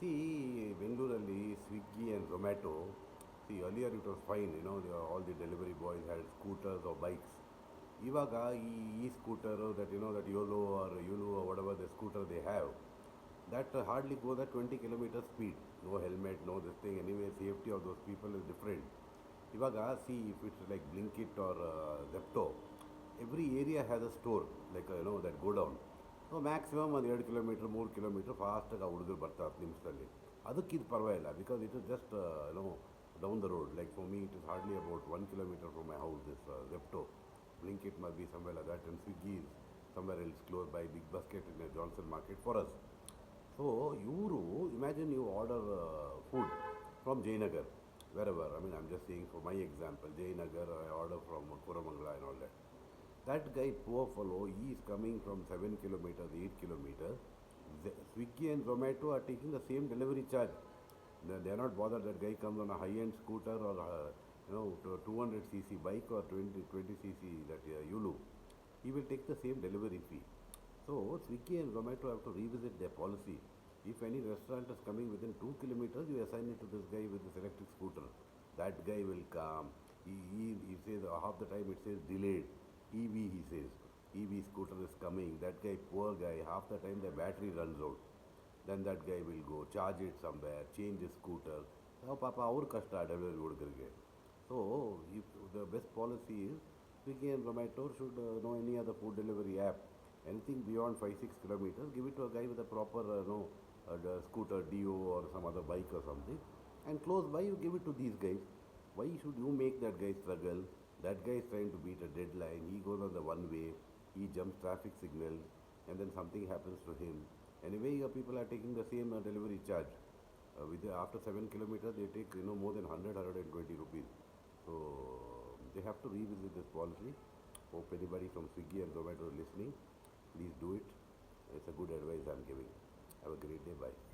See, Bengaluru, Swiggy and Zomato, see, earlier it was fine, all the delivery boys had scooters or bikes. ಇವಾಗ ಈ scooter that YOLO or YOLO or whatever the scooter they have, that hardly goes at 20 kilometers speed. No helmet, no this thing. Anyway, safety of those people is different. ಇವಾಗ see if it's like Blinkit or Zepto, every area has a store like that go down. So maximum ಒಂದು 2 kilometre 3 kilometre ಫಾಸ್ಟಾಗಿ ಆ ಹುಡುಗರು ಬರ್ತಾರೆ 10 ನಿಮಿಷದಲ್ಲಿ. ಅದಕ್ಕೆ ಇದು ಪರವಾಗಿಲ್ಲ because it is just down the road. Like for me it is hardly about 1 kilometre from my house this Zepto. Blinkit must be somewhere like that, and Swiggy is somewhere else close by Big Basket in a Johnson Market for us. So, imagine you order food from Jayanagar, wherever. I mean, I'm just saying for my example, Jayanagar, I order from Koramangala and all that. That guy, poor fellow, he is coming from 7 kilometers, 8 kilometers. Swiggy and Zomato are taking the same delivery charge. They are not bothered. That guy comes on a high-end scooter or 200cc bike or 20cc that Yulu. He will take the same delivery fee. So Swiggy and Zomato have to revisit their policy. If any restaurant is coming within 2 kilometers, you assign it to this guy with this electric scooter. That guy will come. He says half the time it says delayed. EV, he says. EV scooter is coming. That guy, poor guy, half the time the battery runs out. Then that guy will go charge it somewhere, change his scooter. Now, Papa, our kashta delivery would get. So, if the best policy is Swiggy and Zomato should know any other food delivery app. Anything beyond 5-6 kilometers, give it to a guy with a proper scooter, Dio or some other bike or something. And close by, you give it to these guys. Why should you make that guy struggle? That guy is trying to beat a deadline. He goes on the one way, he jumps traffic signals, and then something happens to him. Anyway, your people are taking the same delivery charge. After 7 kilometers, they take more than 100-120 rupees. So they have to revisit this policy. Hope anybody from Swiggy and Zomato is listening. Please do it. It's a good advice I'm giving. Have a great day. Bye.